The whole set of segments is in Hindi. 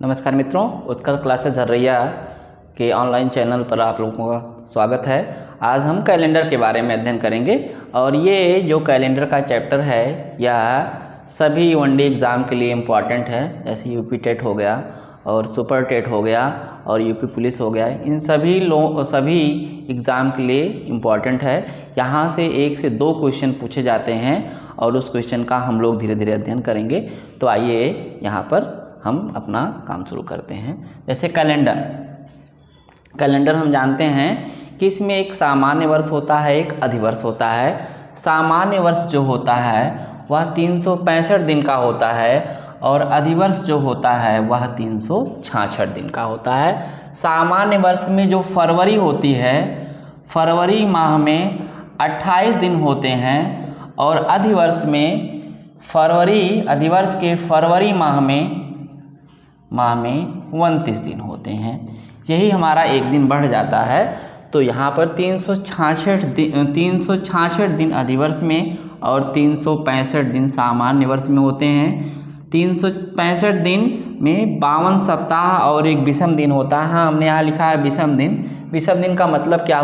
नमस्कार मित्रों, उत्कर्ष क्लासेस झर्रैया के ऑनलाइन चैनल पर आप लोगों का स्वागत है। आज हम कैलेंडर के बारे में अध्ययन करेंगे और ये जो कैलेंडर का चैप्टर है यह सभी वनडे एग्ज़ाम के लिए इम्पॉर्टेंट है। जैसे यूपी टेट हो गया और सुपर टेट हो गया और यूपी पुलिस हो गया, इन सभी एग्ज़ाम के लिए इम्पॉर्टेंट है। यहाँ से 1 से 2 क्वेश्चन पूछे जाते हैं और उस क्वेश्चन का हम लोग धीरे धीरे अध्ययन करेंगे। तो आइए यहाँ पर हम अपना काम शुरू करते हैं। जैसे कैलेंडर हम जानते हैं कि इसमें एक सामान्य वर्ष होता है, एक अधिवर्ष होता है। सामान्य वर्ष जो होता है वह 365 दिन का होता है और अधिवर्ष जो होता है वह 366 दिन का होता है। सामान्य वर्ष में जो फरवरी होती है, फरवरी माह में 28 दिन होते हैं और अधिवर्ष के फरवरी माह में 29 दिन होते हैं। यही हमारा एक दिन बढ़ जाता है। तो यहाँ पर 366 दिन अधिवर्ष में और 365 दिन सामान्य वर्ष में होते हैं। 365 दिन में 52 सप्ताह और एक विषम दिन होता है। हमने यहाँ लिखा है विषम दिन। विषम दिन का मतलब क्या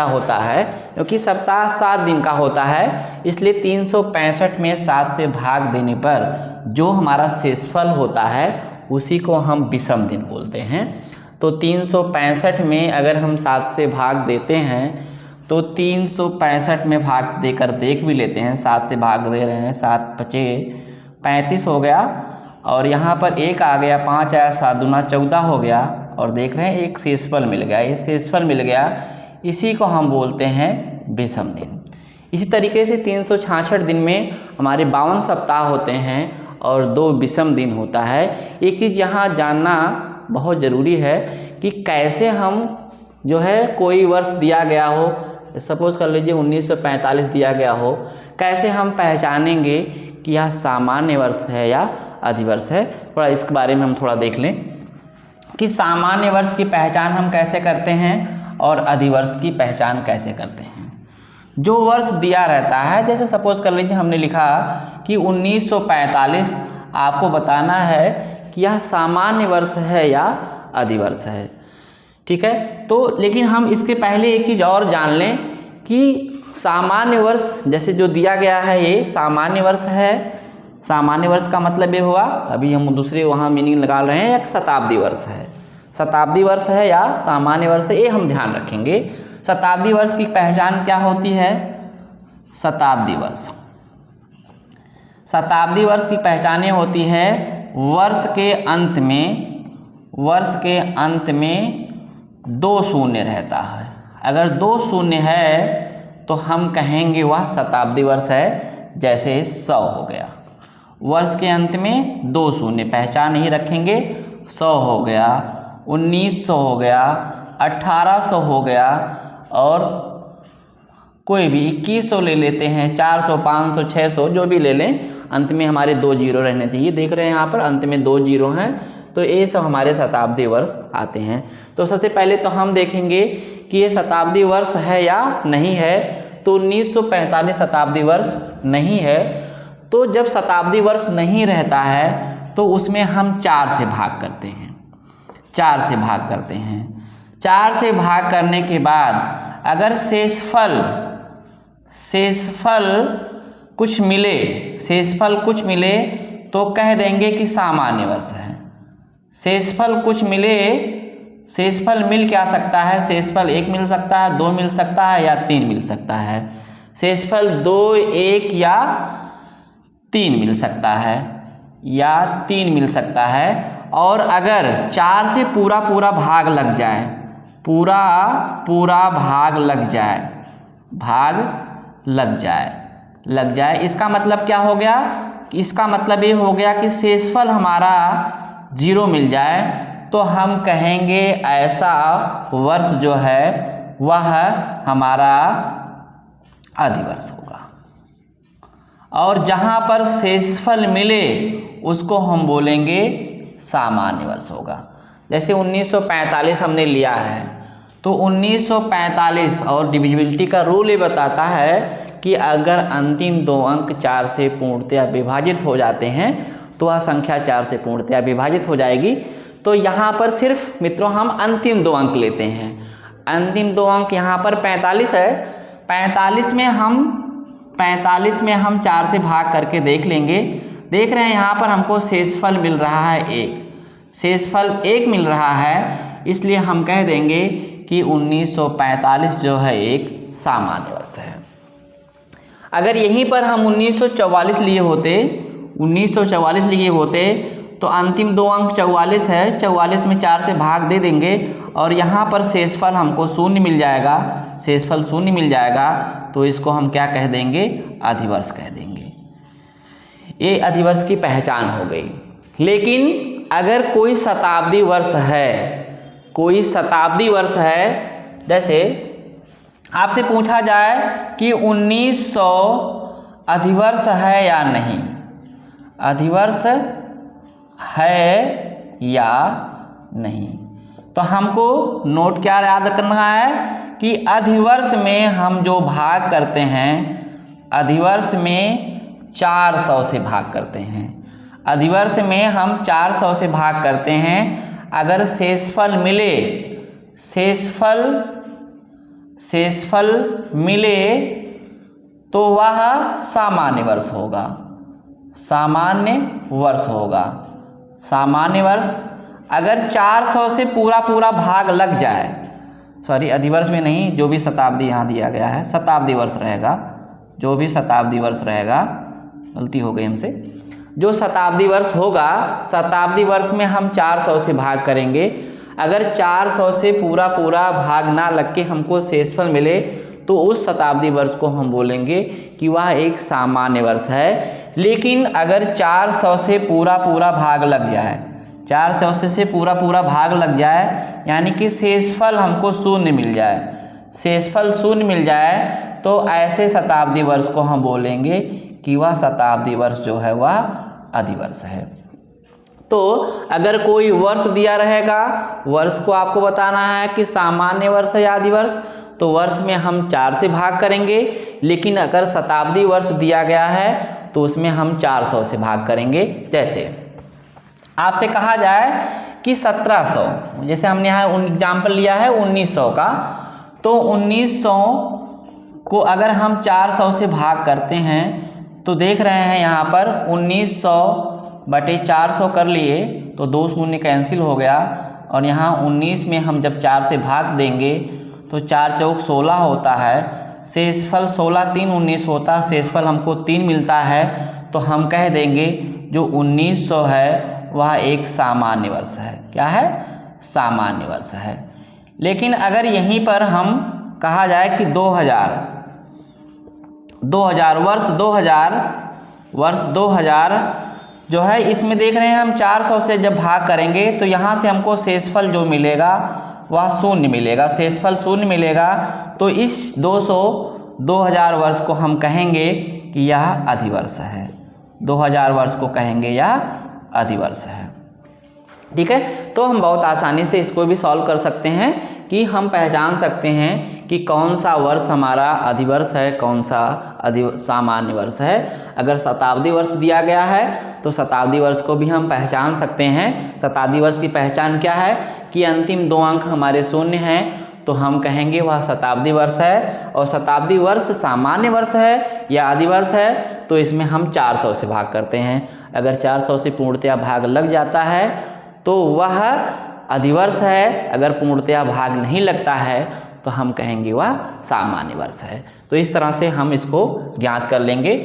होता है, क्योंकि सप्ताह 7 दिन का होता है, इसलिए 365 में 7 से भाग देने पर जो हमारा शेषफल होता है उसी को हम विषम दिन बोलते हैं। तो 365 में अगर हम 7 से भाग देते हैं तो 365 में भाग देकर देख भी लेते हैं। 7 से भाग दे रहे हैं, 7 पचे 35 हो गया और यहाँ पर 1 आ गया, 5 आया, 7 दूना 14 हो गया और देख रहे हैं एक शेषफल मिल गया। ये शेषफल मिल गया, इसी को हम बोलते हैं विषम दिन। इसी तरीके से 366 दिन में हमारे 52 सप्ताह होते हैं और 2 विषम दिन होता है। एक चीज़ यहाँ जानना बहुत ज़रूरी है कि कैसे हम जो है कोई वर्ष दिया गया हो, सपोज़ कर लीजिए 1945 दिया गया हो, कैसे हम पहचानेंगे कि यह सामान्य वर्ष है या अधिवर्ष है। थोड़ा इसके बारे में हम थोड़ा देख लें कि सामान्य वर्ष की पहचान हम कैसे करते हैं और अधिवर्ष की पहचान कैसे करते हैं। जो वर्ष दिया रहता है, जैसे सपोज़ कर लीजिए हमने लिखा कि 1945, आपको बताना है कि यह सामान्य वर्ष है या अधिवर्ष है। ठीक है, तो लेकिन हम इसके पहले एक चीज़ और जान लें कि सामान्य वर्ष जैसे जो दिया गया है ये सामान्य वर्ष है। सामान्य वर्ष का मतलब ये हुआ, अभी हम दूसरे वहाँ मीनिंग लगा रहे हैं, या शताब्दी वर्ष है। शताब्दी वर्ष है या सामान्य वर्ष है, ये हम ध्यान रखेंगे। शताब्दी वर्ष की पहचान क्या होती है? शताब्दी वर्ष की पहचानें होती है वर्ष के अंत में 2 शून्य रहता है। अगर 2 शून्य है तो हम कहेंगे वह शताब्दी वर्ष है। जैसे 100 हो गया, वर्ष के अंत में 2 शून्य, पहचान ही रखेंगे। 100 हो गया, 1900 हो गया, 1800 हो गया और कोई भी 2100 ले लेते हैं, 400, 500, 600 जो भी ले लें, अंत में हमारे 2 जीरो रहने चाहिए। देख रहे हैं यहाँ पर अंत में 2 जीरो हैं, तो ये सब हमारे शताब्दी वर्ष आते हैं। तो सबसे पहले तो हम देखेंगे कि ये शताब्दी वर्ष है या नहीं है। तो 1945 शताब्दी वर्ष नहीं है। तो जब शताब्दी वर्ष नहीं रहता है तो उसमें हम 4 से भाग करते हैं। 4 से भाग करने के बाद अगर शेषफल कुछ मिले तो कह देंगे कि सामान्य वर्ष है। शेषफल मिल क्या सकता है? शेषफल 1 मिल सकता है, 2 मिल सकता है या 3 मिल सकता है। शेषफल 2, 1 या 3 मिल सकता है और अगर 4 से पूरा भाग लग जाए, इसका मतलब क्या हो गया? इसका मतलब ये हो गया कि शेषफल हमारा 0 मिल जाए तो हम कहेंगे ऐसा वर्ष जो है वह हमारा अधिवर्ष होगा। और जहाँ पर शेषफल मिले उसको हम बोलेंगे सामान्य वर्ष होगा। जैसे 1945 हमने लिया है, तो 1945 और डिविजिबिलिटी का रूल ये बताता है कि अगर अंतिम 2 अंक 4 से पूर्णतया विभाजित हो जाते हैं तो वह संख्या 4 से पूर्णतया विभाजित हो जाएगी। तो यहाँ पर सिर्फ मित्रों हम अंतिम 2 अंक लेते हैं। अंतिम 2 अंक यहाँ पर 45 है। 45 में हम 4 से भाग करके देख लेंगे। देख रहे हैं यहाँ पर हमको शेषफल मिल रहा है 1, शेषफल 1 मिल रहा है, इसलिए हम कह देंगे कि 1945 जो है एक सामान्य वर्ष है। अगर यहीं पर हम 1944 लिए होते तो अंतिम 2 अंक 44 है, 44 में 4 से भाग दे देंगे और यहाँ पर शेषफल हमको 0 मिल जाएगा, शेषफल 0 मिल जाएगा। तो इसको हम क्या कह देंगे, अधिवर्ष कह देंगे। ये अधिवर्ष की पहचान हो गई। लेकिन अगर कोई शताब्दी वर्ष है, जैसे आपसे पूछा जाए कि 1900 अधिवर्ष है या नहीं, अधिवर्ष है या नहीं, तो हमको नोट क्या याद करना है कि अधिवर्ष में हम जो भाग करते हैं, अधिवर्ष में 400 से भाग करते हैं। अधिवर्ष में हम 400 से भाग करते हैं। अगर शेषफल मिले तो वह सामान्य वर्ष होगा, सामान्य वर्ष। अगर 400 से पूरा भाग लग जाए, सॉरी अधिवर्ष में नहीं, जो भी शताब्दी यहाँ दिया गया है शताब्दी वर्ष रहेगा, जो भी शताब्दी वर्ष रहेगा, गलती हो गई हमसे, जो शताब्दी वर्ष होगा, शताब्दी वर्ष में हम 400 से भाग करेंगे। अगर 400 से पूरा भाग ना लग के हमको शेषफल मिले तो उस शताब्दी वर्ष को हम बोलेंगे कि वह एक सामान्य वर्ष है। लेकिन अगर 400 से पूरा भाग लग जाए, 400 से पूरा भाग लग जाए, यानी कि शेषफल हमको 0 मिल जाए, शेषफल 0 मिल जाए, तो ऐसे शताब्दी वर्ष को हम बोलेंगे कि वह शताब्दी वर्ष जो है वह अधिवर्ष है। तो अगर कोई वर्ष दिया रहेगा, वर्ष को आपको बताना है कि सामान्य वर्ष है या अधिवर्ष, तो वर्ष में हम 4 से भाग करेंगे। लेकिन अगर शताब्दी वर्ष दिया गया है तो उसमें हम 400 से भाग करेंगे। जैसे आपसे कहा जाए कि 1700, जैसे हमने यहाँ एग्जाम्पल लिया है 1900 का, तो 1900 को अगर हम 400 से भाग करते हैं तो देख रहे हैं यहाँ पर 1900/400 कर लिए तो 2 शून्य कैंसिल हो गया, और यहाँ 19 में हम जब 4 से भाग देंगे तो 4 चौक 16 होता है, शेषफल 16 3 19 होता है, शेषफल हमको 3 मिलता है। तो हम कह देंगे जो 1900 है वह एक सामान्य वर्ष है। क्या है? सामान्य वर्ष है। लेकिन अगर यहीं पर हम कहा जाए कि 2000 वर्ष 2000 जो है, इसमें देख रहे हैं हम 400 से जब भाग करेंगे तो यहाँ से हमको शेषफल जो मिलेगा वह 0 मिलेगा, शेषफल 0 मिलेगा। तो इस 2000 वर्ष को हम कहेंगे कि यह अधिवर्ष है, 2000 वर्ष को कहेंगे यह अधिवर्ष है। ठीक है, तो हम बहुत आसानी से इसको भी सॉल्व कर सकते हैं कि हम पहचान सकते हैं कि कौन सा वर्ष हमारा अधिवर्ष है, कौन सा सामान्य वर्ष है। अगर शताब्दी वर्ष दिया गया है तो शताब्दी वर्ष को भी हम पहचान सकते हैं। शताब्दी वर्ष की पहचान क्या है कि अंतिम 2 अंक हमारे 0 हैं, तो हम कहेंगे वह शताब्दी वर्ष है। और शताब्दी वर्ष सामान्य वर्ष है या अधिवर्ष है तो इसमें हम 400 से भाग करते हैं। अगर 400 से पूर्णतया भाग लग जाता है तो वह अधिवर्ष है, अगर पूर्णतया भाग नहीं लगता है तो हम कहेंगे वह सामान्य वर्ष है। तो इस तरह से हम इसको ज्ञात कर लेंगे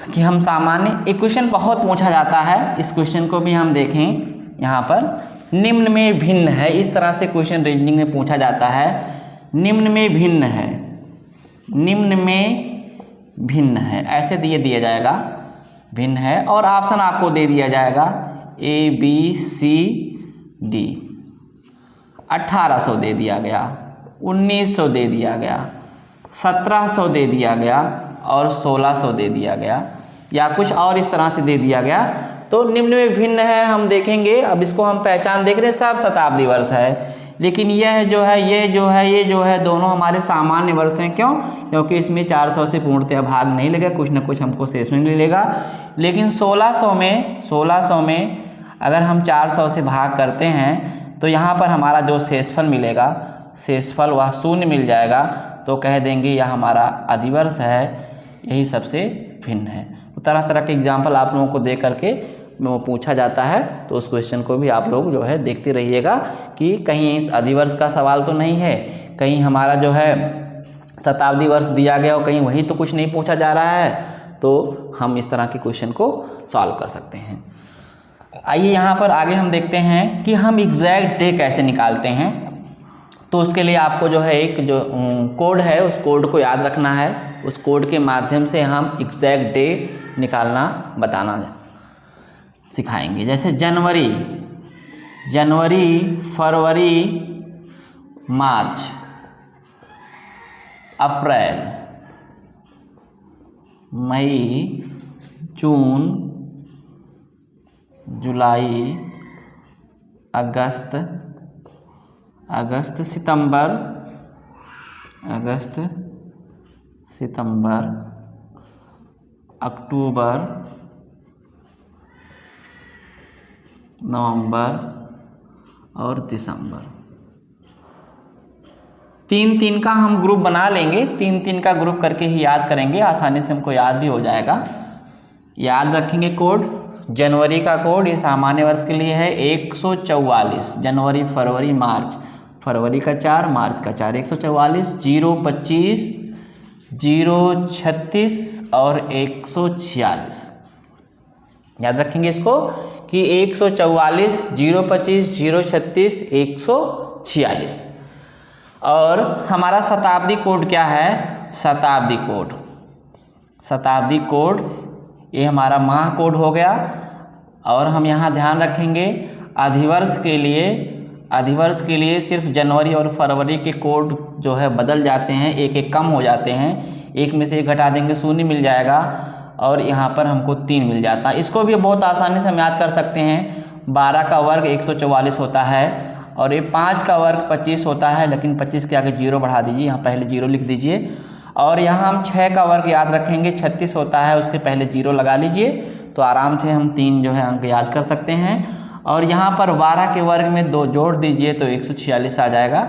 कि हम सामान्य। एक क्वेश्चन बहुत पूछा जाता है, इस क्वेश्चन को भी हम देखें। यहाँ पर निम्न में भिन्न है, इस तरह से क्वेश्चन रीजनिंग में पूछा जाता है। निम्न में भिन्न है, निम्न में भिन्न है, ऐसे दिया जाएगा भिन्न है, और ऑप्शन आपको दे दिया जाएगा ABCD। 1800 दे दिया गया, 1900 दे दिया गया, 1700 दे दिया गया और 1600 दे दिया गया, या कुछ और इस तरह से दे दिया गया। तो निम्न में भिन्न है हम देखेंगे। अब इसको हम पहचान देख रहे हैं, सब शताब्दी वर्ष है। लेकिन ये जो है दोनों हमारे सामान्य वर्ष हैं। क्यों? क्योंकि इसमें 400 से पूर्णतः भाग नहीं लगेगा, कुछ ना कुछ हमको शेष में मिलेगा। लेकिन 1600 में अगर हम 400 से भाग करते हैं तो यहाँ पर हमारा जो शेषफल मिलेगा, शेषफल वह शून्य मिल जाएगा। तो कह देंगे यह हमारा अधिवर्ष है, यही सबसे भिन्न है। तो तरह तरह के एग्जाम्पल आप लोगों को दे करके वो पूछा जाता है, तो उस क्वेश्चन को भी आप लोग जो है देखते रहिएगा कि कहीं इस अधिवर्ष का सवाल तो नहीं है, कहीं हमारा जो है शताब्दी वर्ष दिया गया और कहीं वही तो कुछ नहीं पूछा जा रहा है। तो हम इस तरह के क्वेश्चन को सॉल्व कर सकते हैं। आइए यहाँ पर आगे हम देखते हैं कि हम एग्जैक्ट डे कैसे निकालते हैं। तो उसके लिए आपको जो है एक जो कोड है उस कोड को याद रखना है। उस कोड के माध्यम से हम एग्जैक्ट डे निकालना बताना सिखाएंगे। जैसे जनवरी, फरवरी, मार्च, अप्रैल, मई, जून, जुलाई, अगस्त, सितंबर, अक्टूबर, नवंबर और दिसंबर। 3-3 का हम ग्रुप बना लेंगे। 3-3 का ग्रुप करके ही याद करेंगे, आसानी से हमको याद भी हो जाएगा। याद रखेंगे कोड। जनवरी का कोड ये सामान्य वर्ष के लिए है 144। जनवरी, फरवरी, मार्च, फरवरी का 4, मार्च का 4, 144, 025, 036 और 146। याद रखेंगे इसको कि 144, 025, 036, 146। और हमारा शताब्दी कोड क्या है? शताब्दी कोड ये हमारा माह कोड हो गया। और हम यहाँ ध्यान रखेंगे अधिवर्ष के लिए सिर्फ जनवरी और फरवरी के कोड जो है बदल जाते हैं, एक कम हो जाते हैं। एक में से एक घटा देंगे, शून्य मिल जाएगा और यहाँ पर हमको 3 मिल जाता है। इसको भी बहुत आसानी से हम याद कर सकते हैं। 12 का वर्ग 144 होता है और ये 5 का वर्ग 25 होता है, लेकिन 25 के आगे 0 बढ़ा दीजिए, यहाँ पहले 0 लिख दीजिए। और यहाँ हम 6 का वर्ग याद रखेंगे, 36 होता है, उसके पहले 0 लगा लीजिए, तो आराम से हम 3 जो है अंक याद कर सकते हैं। और यहाँ पर 12 के वर्ग में 2 जोड़ दीजिए तो 146 आ जाएगा।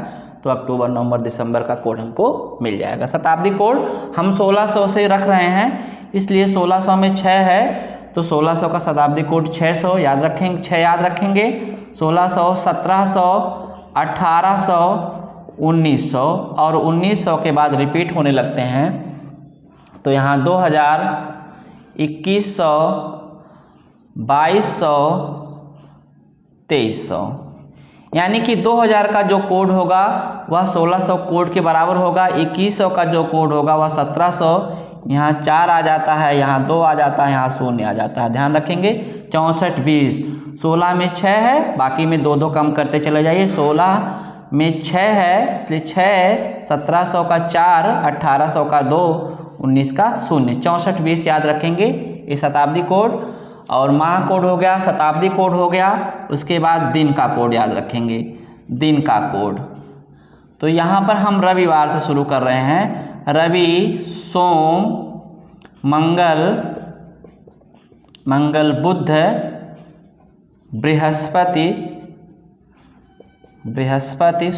तो अक्टूबर, नवंबर, दिसंबर का कोड हमको मिल जाएगा। शताब्दी कोड हम 1600 से रख रहे हैं, इसलिए 1600 में 6 है तो 1600 का शताब्दी कोड 600 याद रखेंगे, 6 याद रखेंगे। 1600, 1700, 1800, 1900 और 1900 के बाद रिपीट होने लगते हैं। तो यहाँ 2000, 2100, 2200, 2300, यानी कि 2000 का जो कोड होगा वह 1600 कोड के बराबर होगा। 2100 का जो कोड होगा वह 1700, यहाँ 4 आ जाता है, यहाँ 2 आ जाता है, यहाँ 0 आ जाता है। ध्यान रखेंगे। 64, 20, 16 में 6 है, बाकी में 2 कम करते चले जाइए। 16 में 6 है इसलिए 6, 1700 का 4, 1800 का 2, 19 का 0। 64, 20 याद रखेंगे, ये शताब्दी कोड। और माह कोड हो गया, शताब्दी कोड हो गया। उसके बाद दिन का कोड याद रखेंगे, दिन का कोड। तो यहाँ पर हम रविवार से शुरू कर रहे हैं। रवि, सोम, मंगल, बुध, बृहस्पति,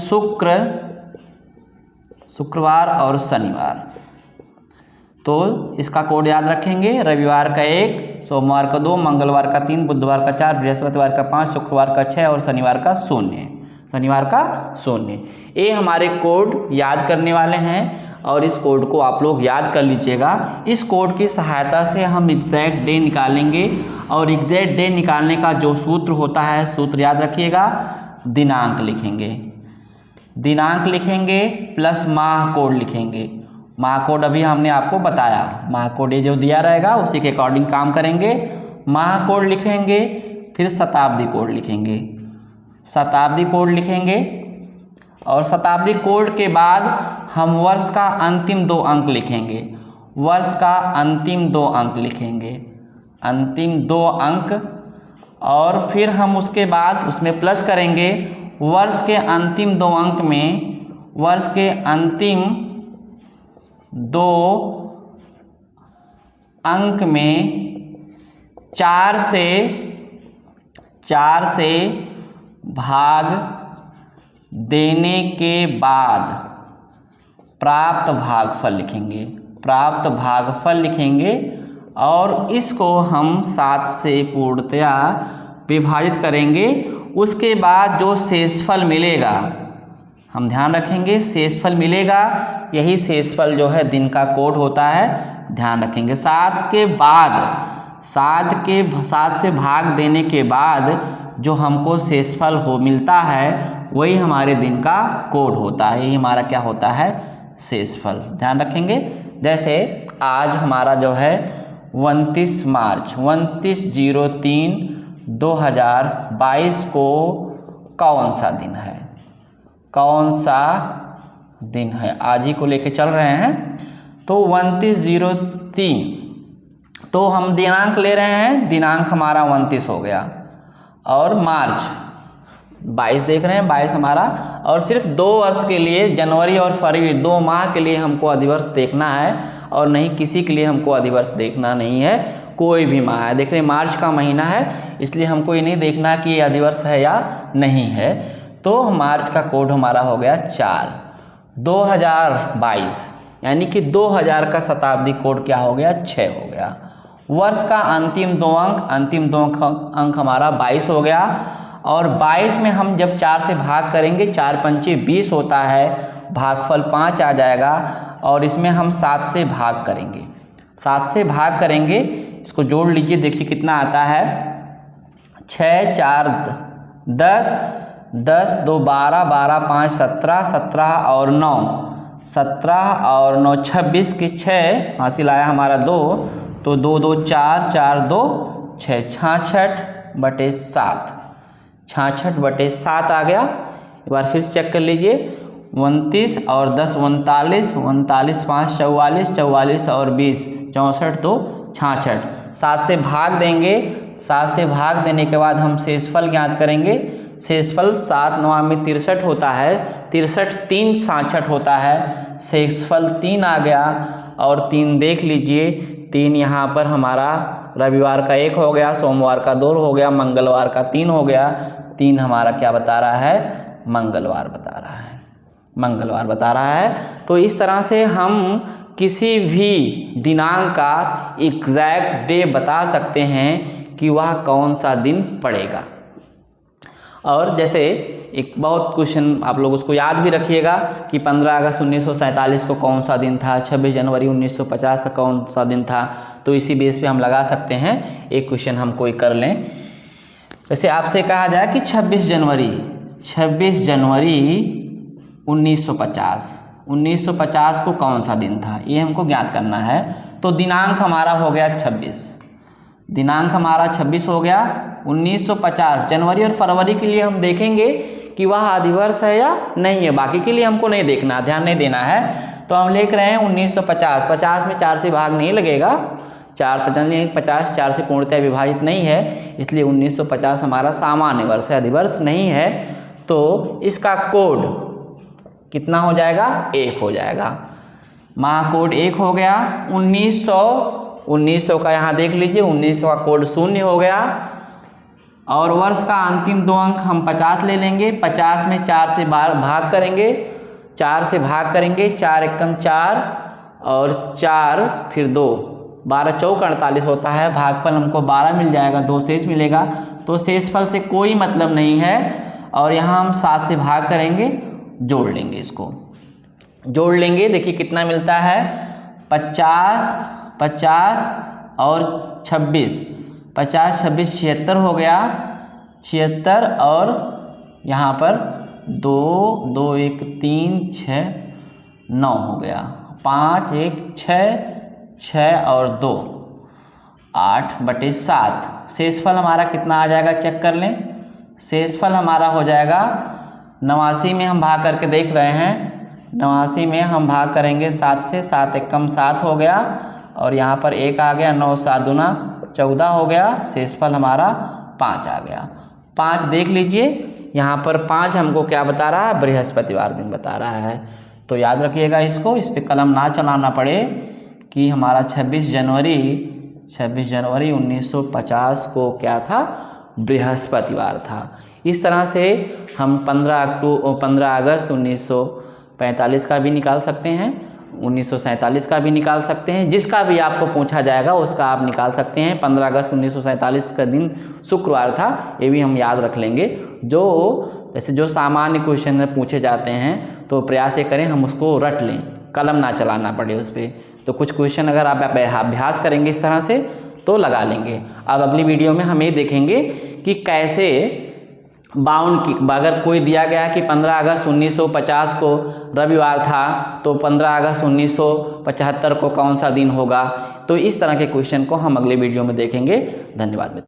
शुक्रवार और शनिवार। तो इसका कोड याद रखेंगे। रविवार का 1, सोमवार का 2, मंगलवार का 3, बुधवार का 4, बृहस्पतिवार का 5, शुक्रवार का 6 और शनिवार का 0। ये हमारे कोड याद करने वाले हैं और इस कोड को आप लोग याद कर लीजिएगा। इस कोड की सहायता से हम एग्जैक्ट डे निकालेंगे और एग्जैक्ट डे निकालने का जो सूत्र होता है, सूत्र याद रखिएगा, दिनांक लिखेंगे प्लस माह कोड लिखेंगे। माह कोड अभी हमने आपको बताया, माह कोड ये जो दिया रहेगा उसी के अकॉर्डिंग काम करेंगे। माह कोड लिखेंगे, फिर शताब्दी कोड लिखेंगे और शताब्दी कोड के बाद हम वर्ष का अंतिम 2 अंक लिखेंगे, और फिर हम उसके बाद उसमें प्लस करेंगे वर्ष के अंतिम 2 अंक में, वर्ष के अंतिम 2 अंक में 4 से भाग देने के बाद प्राप्त भागफल लिखेंगे, प्राप्त भागफल लिखेंगे और इसको हम 7 से पूर्णतया विभाजित करेंगे। उसके बाद जो शेषफल मिलेगा, हम ध्यान रखेंगे शेषफल मिलेगा, यही शेषफल जो है दिन का कोड होता है, ध्यान रखेंगे। 7 के बाद 7 से भाग देने के बाद जो हमको शेषफल हो मिलता है वही हमारे दिन का कोड होता है, यही हमारा क्या होता है, शेषफल, ध्यान रखेंगे। जैसे आज हमारा जो है 29 मार्च 29/03/2022 को कौन सा दिन है, कौन सा दिन है, आज ही को लेके चल रहे हैं। तो 29/03, तो हम दिनांक ले रहे हैं, दिनांक हमारा 29 हो गया और मार्च 22 देख रहे हैं, 22 हमारा, और सिर्फ 2 वर्ष के लिए जनवरी और फरवरी 2 माह के लिए हमको अधिवर्ष देखना है और नहीं किसी के लिए हमको अधिवर्ष देखना नहीं है, कोई भी माह है। देख रहे हैं मार्च का महीना है इसलिए हमको ये नहीं देखना कि ये अधिवर्ष है या नहीं है। तो मार्च का कोड हमारा हो गया 4, 2022 यानी कि 2000 का शताब्दी कोड क्या हो गया, 6 हो गया। वर्ष का अंतिम 2 अंक हमारा 22 हो गया और 22 में हम जब 4 से भाग करेंगे, 4 पंचे 20 होता है, भागफल 5 आ जाएगा और इसमें हम 7 से भाग करेंगे, 7 से भाग करेंगे, इसको जोड़ लीजिए, देखिए कितना आता है, 6 4 10, 10 2 12, 12 5 17, 17 और 9 17 और 9 26 के 6 हासिल आया हमारा 2, तो 2 2 4, 4 2 6, 66/7, 66/7 आ गया। एक बार फिर से चेक कर लीजिए, 29 और 10 39, 39 5 44, 44 और 20 64 2 66, 7 से भाग देंगे, 7 से भाग देने के बाद हम शेषफल ज्ञात करेंगे। शेषफल 7 9 में 63 होता है, 63 3 66 होता है, शेषफल 3 आ गया और 3 देख लीजिए, 3 यहाँ पर हमारा रविवार का 1 हो गया, सोमवार का 2 हो गया, मंगलवार का 3 हो गया, 3 हमारा क्या बता रहा है, मंगलवार बता रहा है, मंगलवार बता रहा है। तो इस तरह से हम किसी भी दिनांक का एग्जैक्ट डे बता सकते हैं कि वह कौन सा दिन पड़ेगा। और जैसे एक बहुत क्वेश्चन आप लोग उसको याद भी रखिएगा कि 15 अगस्त 1947 को कौन सा दिन था, 26 जनवरी 1950 का कौन सा दिन था, तो इसी बेस पे हम लगा सकते हैं। एक क्वेश्चन हम कोई कर लें, जैसे आपसे कहा जाए कि 26 जनवरी 1950 को कौन सा दिन था, ये हमको ज्ञात करना है। तो दिनांक हमारा हो गया 26, दिनांक हमारा 26 हो गया। 1950 जनवरी और फरवरी के लिए हम देखेंगे कि वह अधिवर्ष है या नहीं है, बाकी के लिए हमको नहीं देखना, ध्यान नहीं देना है। तो हम लिख रहे हैं 1950, 50 में 4 से भाग नहीं लगेगा, 50 4 से पूर्णतः विभाजित नहीं है, इसलिए 1950 हमारा सामान्य वर्ष है, अधिवर्ष नहीं है। तो इसका कोड कितना हो जाएगा, 1 हो जाएगा, माह कोड 1 हो गया। 1900 का यहाँ देख लीजिए, 1900 का कोड 0 हो गया और वर्ष का अंतिम 2 अंक हम 50 ले लेंगे, 50 में 4 से भाग करेंगे, 4 से भाग करेंगे, 4 एकम 4 और 4 फिर 2, 12 चौक 48 होता है, भागफल हमको 12 मिल जाएगा, 2 शेष मिलेगा। तो शेषफल से कोई मतलब नहीं है और यहाँ हम 7 से भाग करेंगे, जोड़ लेंगे, इसको जोड़ लेंगे, देखिए कितना मिलता है, 50 और 26, 50 26 76 हो गया, 76 और यहाँ पर 2 2 1 3 6 9 हो गया, 5 1 6 और 2 8/7। शेषफल हमारा कितना आ जाएगा, चेक कर लें। शेषफल हमारा हो जाएगा 89 में हम भाग करके देख रहे हैं, 89 में हम भाग करेंगे 7 से, 7 एकम 7 हो गया और यहाँ पर 1 आ गया, 9 7 दूना 14 हो गया, शेषफल हमारा 5 आ गया। 5 देख लीजिए, यहाँ पर 5 हमको क्या बता रहा है, बृहस्पतिवार दिन बता रहा है। तो याद रखिएगा इसको, इस पर कलम ना चलाना पड़े कि हमारा 26 जनवरी 1950 को क्या था, बृहस्पतिवार था। इस तरह से हम 15 अगस्त 1945 का भी निकाल सकते हैं, 1947 का भी निकाल सकते हैं, जिसका भी आपको पूछा जाएगा उसका आप निकाल सकते हैं। 15 अगस्त 1947 का दिन शुक्रवार था, ये भी हम याद रख लेंगे। जैसे जो सामान्य क्वेश्चन पूछे जाते हैं तो प्रयास ये करें हम उसको रट लें, कलम ना चलाना पड़े उस पर। तो कुछ क्वेश्चन अगर आप अभ्यास करेंगे इस तरह से तो लगा लेंगे। अब अगली वीडियो में हम ये देखेंगे कि कैसे बाउंड की, अगर कोई दिया गया कि 15 अगस्त 1950 को रविवार था तो 15 अगस्त 1975 को कौन सा दिन होगा। तो इस तरह के क्वेश्चन को हम अगले वीडियो में देखेंगे। धन्यवाद।